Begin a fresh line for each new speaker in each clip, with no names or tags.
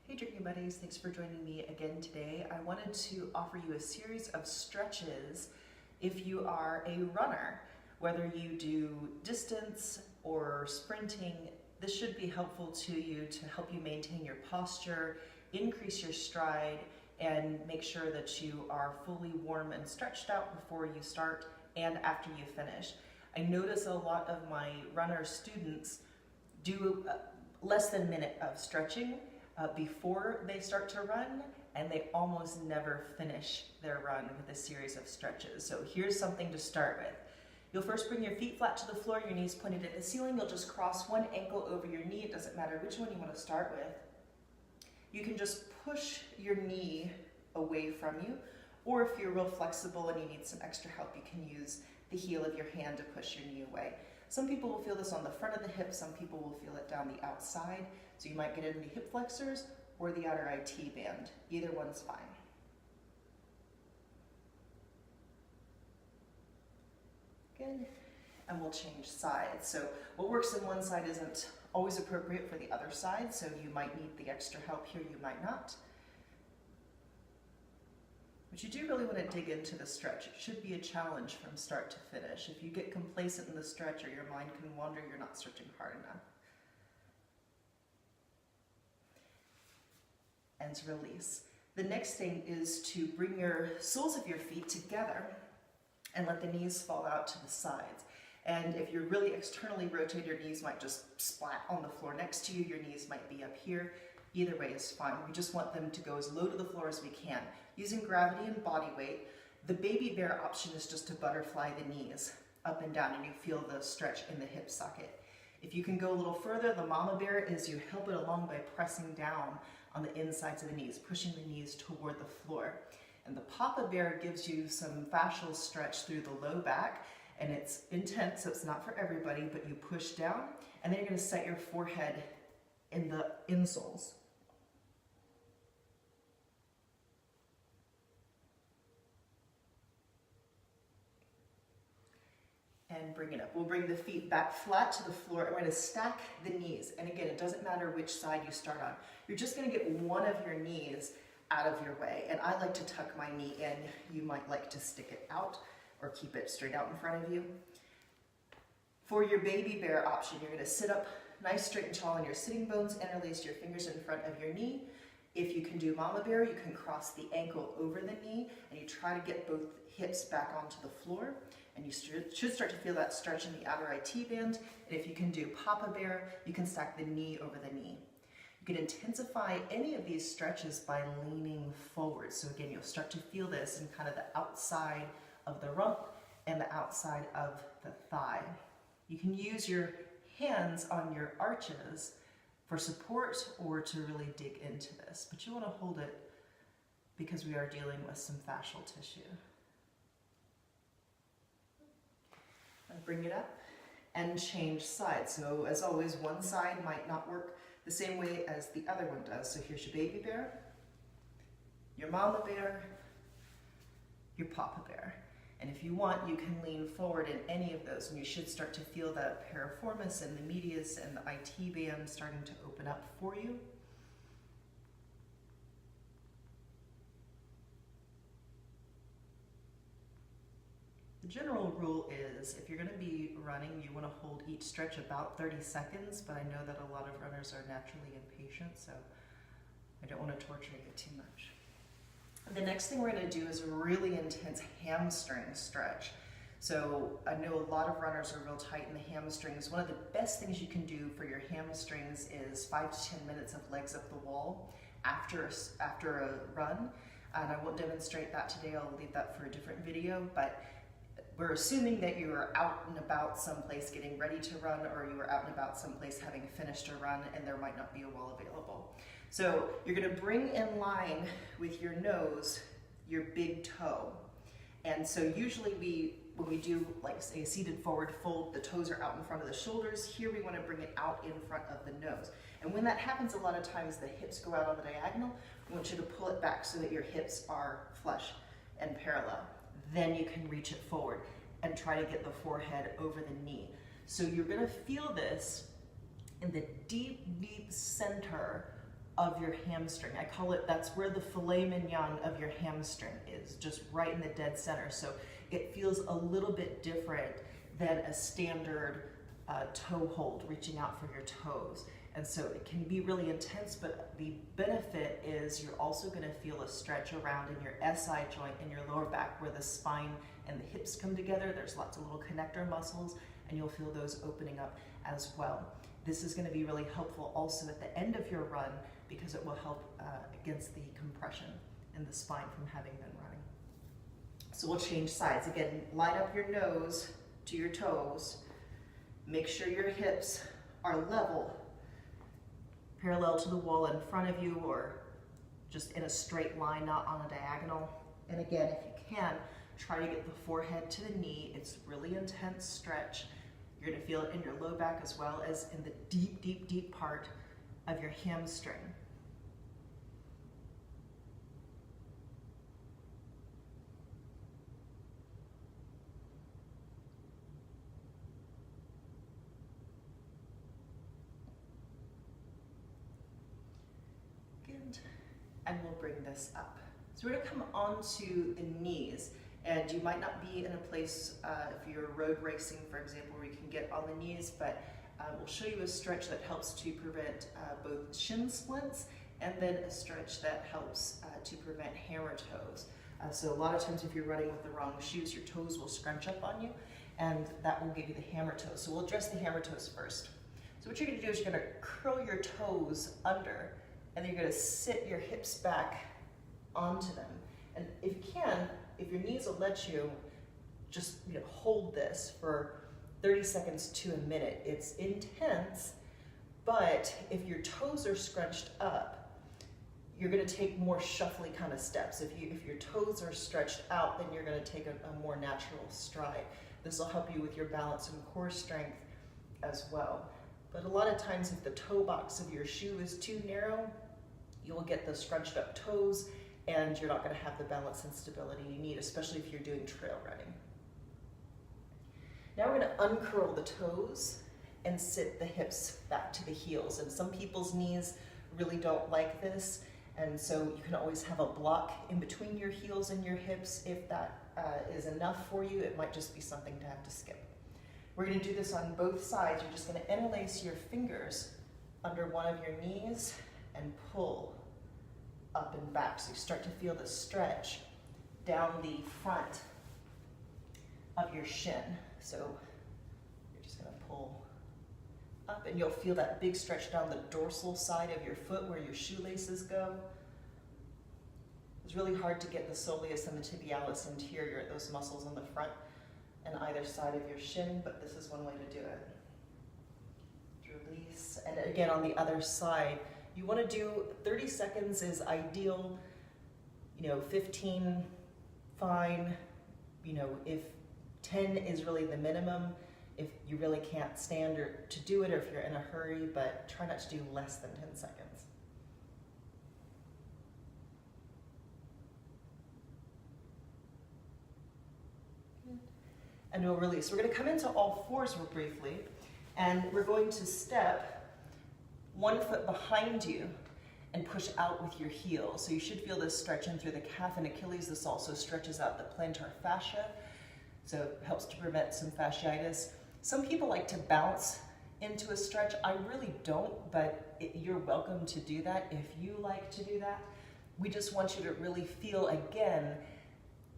Hey drinking buddies, thanks for joining me again today. I wanted to offer you a series of stretches if you are a runner. Whether you do distance or sprinting, this should be helpful to you to help you maintain your posture, increase your stride, and make sure that you are fully warm and stretched out before you start and after you finish. I notice a lot of my runner students do less than a minute of stretching before they start to run, and they almost never finish their run with a series of stretches. So here's something to start with. You'll first bring your feet flat to the floor, your knees pointed at the ceiling. You'll just cross one ankle over your knee. It doesn't matter which one you want to start with. You can just push your knee away from you, or if you're real flexible and you need some extra help, you can use the heel of your hand to push your knee away. Some people will feel this on the front of the hip, some people will feel it down the outside. So you might get it in the hip flexors or the outer IT band. Either one's fine. Good. And we'll change sides. So what works in one side isn't always appropriate for the other side, so you might need the extra help here, you might not. But you do really want to dig into the stretch. It should be a challenge from start to finish. If you get complacent in the stretch or your mind can wander, you're not stretching hard enough. And to release. The next thing is to bring your soles of your feet together and let the knees fall out to the sides. And if you're really externally rotated, your knees might just splat on the floor next to you. Your knees might be up here. Either way is fine. We just want them to go as low to the floor as we can. Using gravity and body weight, the baby bear option is just to butterfly the knees up and down, and you feel the stretch in the hip socket. If you can go a little further, the mama bear is you help it along by pressing down on the insides of the knees, pushing the knees toward the floor. And the papa bear gives you some fascial stretch through the low back, and it's intense, so it's not for everybody, but you push down, and then you're going to set your forehead in the insoles. And bring it up. We'll bring the feet back flat to the floor, and we're going to stack the knees. And again, it doesn't matter which side you start on. You're just going to get one of your knees out of your way. And I like to tuck my knee in. You might like to stick it out or keep it straight out in front of you. For your baby bear option, you're going to sit up nice, straight and tall on your sitting bones, interlace your fingers in front of your knee. If you can do mama bear, you can cross the ankle over the knee, and you try to get both hips back onto the floor. And you should start to feel that stretch in the outer IT band. And if you can do papa bear, you can stack the knee over the knee. You can intensify any of these stretches by leaning forward. So again, you'll start to feel this in kind of the outside of the rump and the outside of the thigh. You can use your hands on your arches for support or to really dig into this, but you want to hold it because we are dealing with some fascial tissue. Bring it up and change sides. So as always, one side might not work the same way as the other one does. So here's your baby bear, your mama bear, your papa bear. And if you want, you can lean forward in any of those, and you should start to feel that piriformis and the medius and the IT band starting to open up for you. The general rule is if you're going to be running, you want to hold each stretch about 30 seconds, but I know that a lot of runners are naturally impatient, so I don't want to torture you too much. The next thing we're going to do is a really intense hamstring stretch. So I know a lot of runners are real tight in the hamstrings. One of the best things you can do for your hamstrings is 5 to 10 minutes of legs up the wall after a run. And I won't demonstrate that today. I'll leave that for a different video, but we're assuming that you are out and about someplace getting ready to run, or you are out and about someplace having finished a run and there might not be a wall available. So you're going to bring in line with your nose your big toe. And so usually when we do like say a seated forward fold, the toes are out in front of the shoulders. Here we want to bring it out in front of the nose. And when that happens, a lot of times the hips go out on the diagonal. We want you to pull it back so that your hips are flush and parallel. Then you can reach it forward and try to get the forehead over the knee. So you're going to feel this in the deep, deep center of your hamstring. I call it, that's where the filet mignon of your hamstring is, just right in the dead center. So it feels a little bit different than a standard toe hold, reaching out for your toes. And so it can be really intense, but the benefit is you're also gonna feel a stretch around in your SI joint in your lower back where the spine and the hips come together. There's lots of little connector muscles, and you'll feel those opening up as well. This is gonna be really helpful also at the end of your run because it will help against the compression in the spine from having been running. So we'll change sides. Again, line up your nose to your toes. Make sure your hips are level, parallel to the wall in front of you or just in a straight line, not on a diagonal. And again, if you can, try to get the forehead to the knee. It's really intense stretch. You're gonna feel it in your low back as well as in the deep, deep, deep part of your hamstring. Good. And we'll bring this up. So we're gonna come onto the knees. And you might not be in a place, if you're road racing, for example, where you can get on the knees, but we'll show you a stretch that helps to prevent both shin splints, and then a stretch that helps to prevent hammer toes. So a lot of times if you're running with the wrong shoes, your toes will scrunch up on you, and that will give you the hammer toes. So we'll address the hammer toes first. So what you're gonna do is you're gonna curl your toes under, and then you're gonna sit your hips back onto them. And if you can, if your knees will let you, just hold this for 30 seconds to a minute. It's intense, but if your toes are scrunched up, you're gonna take more shuffly kind of steps. If your toes are stretched out, then you're gonna take a more natural stride. This will help you with your balance and core strength as well. But a lot of times if the toe box of your shoe is too narrow, you'll get the scrunched up toes, and you're not going to have the balance and stability you need, especially if you're doing trail running. Now we're going to uncurl the toes and sit the hips back to the heels. And some people's knees really don't like this, and so you can always have a block in between your heels and your hips. If that is enough for you, it might just be something to have to skip. We're going to do this on both sides. You're just going to interlace your fingers under one of your knees and pull up and back. So you start to feel the stretch down the front of your shin. So you're just gonna pull up, and you'll feel that big stretch down the dorsal side of your foot where your shoelaces go. It's really hard to get the soleus and the tibialis anterior, those muscles on the front and either side of your shin, but this is one way to do it. Release, and again on the other side, you want to do 30 seconds is ideal, 15 fine, if 10 is really the minimum, if you really can't stand to do it, or if you're in a hurry, but try not to do less than 10 seconds. And we'll release. We're going to come into all fours real briefly, and we're going to step one foot behind you and push out with your heel. So you should feel this stretch in through the calf and Achilles. This also stretches out the plantar fascia, so it helps to prevent some fasciitis. Some people like to bounce into a stretch. I really don't, but you're welcome to do that if you like to do that. We just want you to really feel again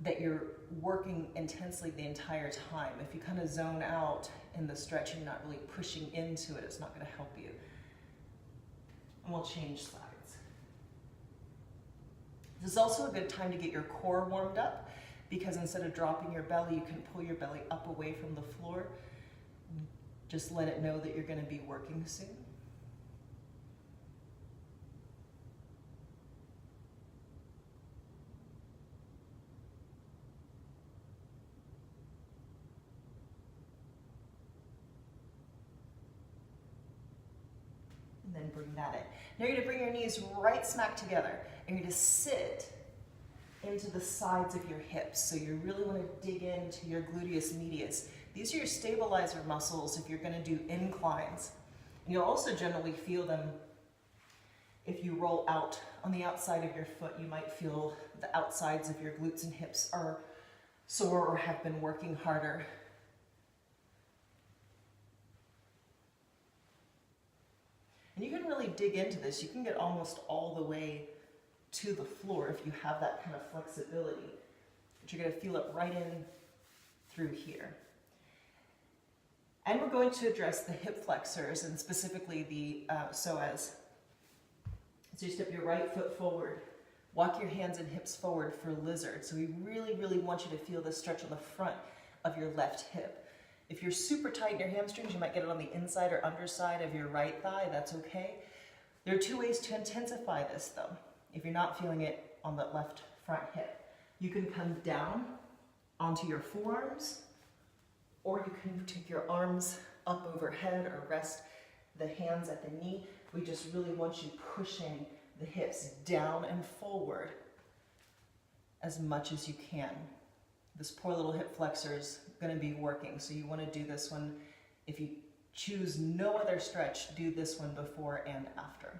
that you're working intensely the entire time. If you kind of zone out in the stretch and you're not really pushing into it, it's not going to help you. And we'll change sides. This is also a good time to get your core warmed up, because instead of dropping your belly, you can pull your belly up away from the floor. Just let it know that you're going to be working soon. And then bring that in. Now you're going to bring your knees right smack together, and you're going to sit into the sides of your hips. So you really want to dig into your gluteus medius. These are your stabilizer muscles if you're going to do inclines. And you'll also generally feel them If you roll out on the outside of your foot, you might feel the outsides of your glutes and hips are sore or have been working harder. And you can really dig into this. You can get almost all the way to the floor if you have that kind of flexibility. But you're going to feel it right in through here. And we're going to address the hip flexors and specifically the psoas. So you step your right foot forward. Walk your hands and hips forward for lizard. So we really, really want you to feel this stretch on the front of your left hip. If you're super tight in your hamstrings, you might get it on the inside or underside of your right thigh. That's okay. There are two ways to intensify this though. If you're not feeling it on the left front hip, you can come down onto your forearms, or you can take your arms up overhead or rest the hands at the knee. We just really want you pushing the hips down and forward as much as you can. This poor little hip flexor is going to be working, so you want to do this one. If you choose no other stretch, do this one before and after.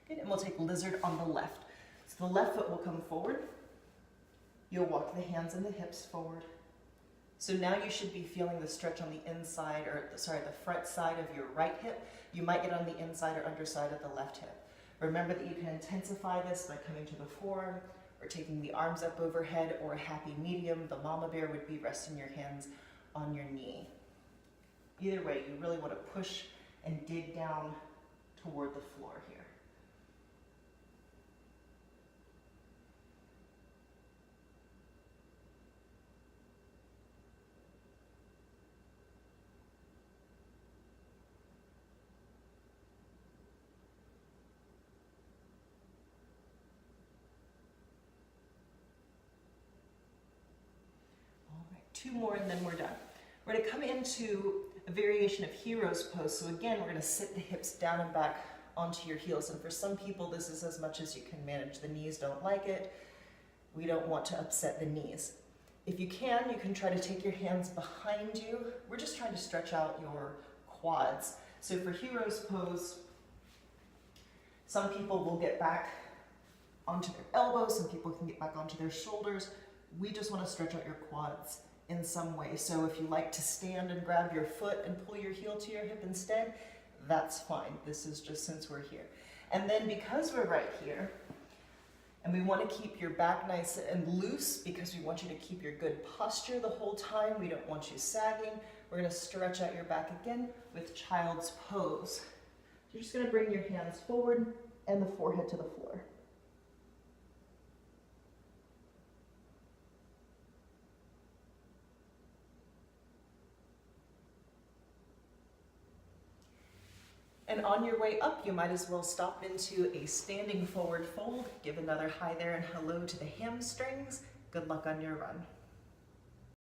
Good, and we'll take lizard on the left. So the left foot will come forward. You'll walk the hands and the hips forward. So now you should be feeling the stretch on the inside, or sorry, the front side of your right hip. You might get on the inside or underside of the left hip. Remember that you can intensify this by coming to the forearm or taking the arms up overhead, or a happy medium. The mama bear would be resting your hands on your knee. Either way, you really want to push and dig down toward the floor here. Two more and then we're done. We're going to come into a variation of hero's pose. So again, we're going to sit the hips down and back onto your heels. And for some people, this is as much as you can manage. The knees don't like it. We don't want to upset the knees. If you can try to take your hands behind you. We're just trying to stretch out your quads. So for hero's pose, some people will get back onto their elbows. Some people can get back onto their shoulders. We just want to stretch out your quads in some way. So if you like to stand and grab your foot and pull your heel to your hip instead, that's fine. This is just since we're here. And then because we're right here, and we want to keep your back nice and loose because we want you to keep your good posture the whole time. We don't want you sagging. We're going to stretch out your back again with child's pose. You're just going to bring your hands forward and the forehead to the floor. And on your way up, you might as well stop into a standing forward fold. Give another hi there and hello to the hamstrings. Good luck on your run.